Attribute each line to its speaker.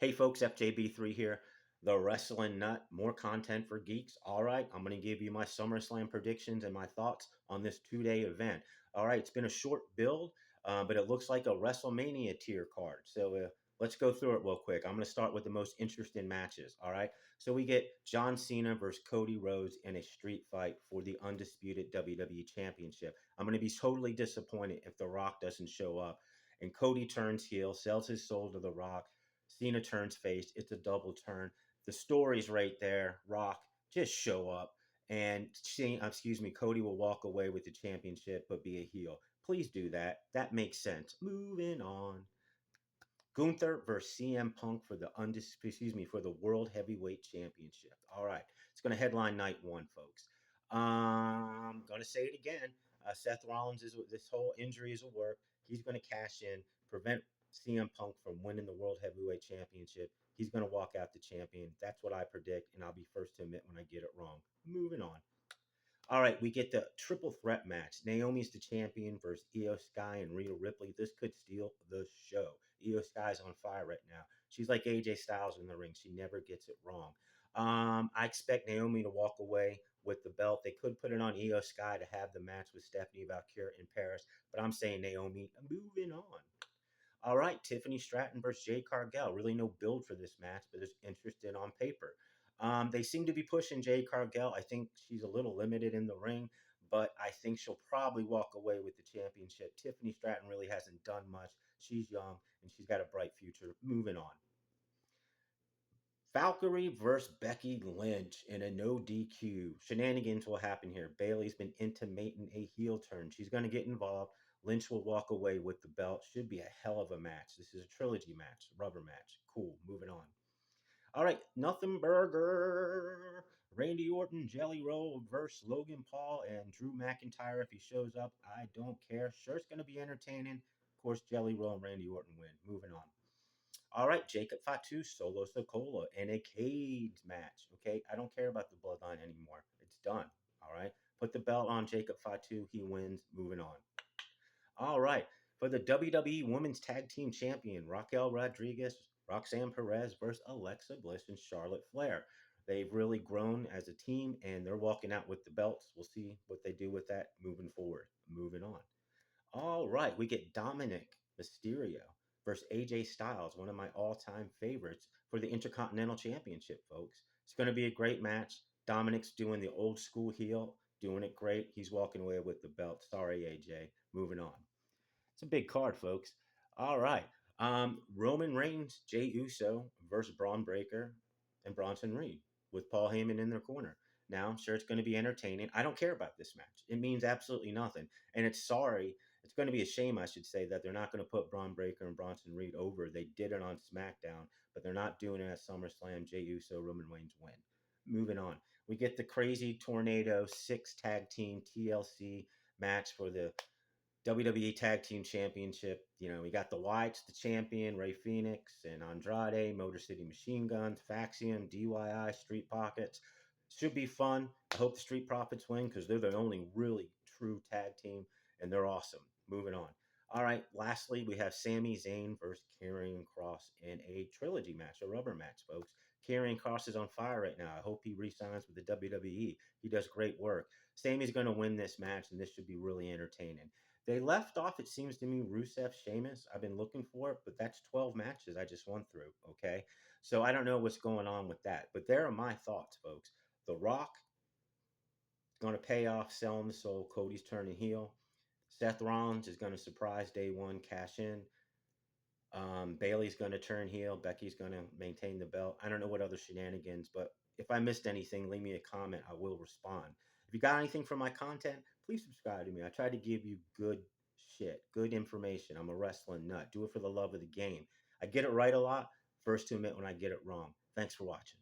Speaker 1: Hey folks, FJB3 here, the Wrestling Nut, more content for geeks. All right, I'm going to give you my SummerSlam predictions and my thoughts on this two-day event. All right, it's been a short build, but it looks like a WrestleMania tier card. So let's go through it real quick. I'm going to start with the most interesting matches. All right, so we get John Cena versus Cody Rhodes in a street fight for the undisputed WWE Championship. I'm going to be totally disappointed if The Rock doesn't show up. And Cody turns heel, sells his soul to The Rock. Cena turns face. It's a double turn. The story's right there. Rock, just show up. And Cody will walk away with the championship but be a heel. Please do that. That makes sense. Moving on. Gunther versus CM Punk for the for the World Heavyweight Championship. All right, it's going to headline night one, folks. I'm going to say it again. Seth Rollins this whole injury is a work. He's going to cash in, prevent CM Punk from winning the World Heavyweight Championship. He's going to walk out the champion. That's what I predict, and I'll be first to admit when I get it wrong. Moving on. All right, we get the triple threat match. Naomi's the champion versus Io Sky and Rhea Ripley. This could steal the show. Io Sky's on fire right now. She's like AJ Styles in the ring. She never gets it wrong. I expect Naomi to walk away with the belt. They could put it on Io Sky to have the match with Stephanie Valkyrie in Paris, but I'm saying Naomi. Moving on. All right, Tiffany Stratton versus Jade Cargill. Really no build for this match, but it's interesting on paper. They seem to be pushing Jade Cargill. I think she's a little limited in the ring, but I think she'll probably walk away with the championship. Tiffany Stratton really hasn't done much. She's young, and she's got a bright future. Moving on. Valkyrie versus Becky Lynch in a no DQ. Shenanigans will happen here. Bayley's been intimating a heel turn. She's going to get involved. Lynch will walk away with the belt. Should be a hell of a match. This is a trilogy match, rubber match. Cool. Moving on. All right, Nothing Burger. Randy Orton, Jelly Roll versus Logan Paul and Drew McIntyre. If he shows up, I don't care. Sure, it's going to be entertaining. Of course, Jelly Roll and Randy Orton win. Moving on. All right, Jacob Fatu, Solo Sokola in a cage match. Okay, I don't care about the bloodline anymore. It's done. All right, put the belt on Jacob Fatu. He wins. Moving on. All right, for the WWE Women's Tag Team Champion, Raquel Rodriguez, Roxanne Perez versus Alexa Bliss and Charlotte Flair. They've really grown as a team, and they're walking out with the belts. We'll see what they do with that moving forward. Moving on. All right, we get Dominic Mysterio versus AJ Styles, one of my all-time favorites for the Intercontinental Championship, folks. It's going to be a great match. Dominic's doing the old school heel, doing it great. He's walking away with the belt. Sorry, AJ. Moving on. It's a big card, folks. All right. Roman Reigns, Jey Uso versus Braun Breaker and Bronson Reed with Paul Heyman in their corner. Now, I'm sure it's going to be entertaining. I don't care about this match. It means absolutely nothing. And it's going to be a shame, I should say, that they're not going to put Braun Breaker and Bronson Reed over. They did it on SmackDown, but they're not doing it at SummerSlam. Jey Uso, Roman Reigns win. Moving on. We get the crazy Tornado 6 tag team TLC match for the WWE Tag Team Championship. You know, we got the Whites, the champion, Ray Phoenix, and Andrade, Motor City Machine Guns, Faxion, DIY, Street Pockets. Should be fun. I hope the Street Profits win because they're the only really true tag team, and they're awesome. Moving on. All right, lastly, we have Sami Zayn versus Karrion Kross in a trilogy match, a rubber match, folks. Karrion Kross is on fire right now. I hope he re-signs with the WWE. He does great work. Sami's going to win this match, and this should be really entertaining. They left off, it seems to me, Rusev, Sheamus. I've been looking for it, but that's 12 matches I just went through, okay? So I don't know what's going on with that. But there are my thoughts, folks. The Rock going to pay off selling the soul. Cody's turning heel. Seth Rollins is going to surprise day one, cash in. Bayley's going to turn heel. Becky's going to maintain the belt. I don't know what other shenanigans, but if I missed anything, leave me a comment. I will respond. If you got anything from my content, please subscribe to me. I try to give you good shit, good information. I'm a wrestling nut. Do it for the love of the game. I get it right a lot. First to admit when I get it wrong. Thanks for watching.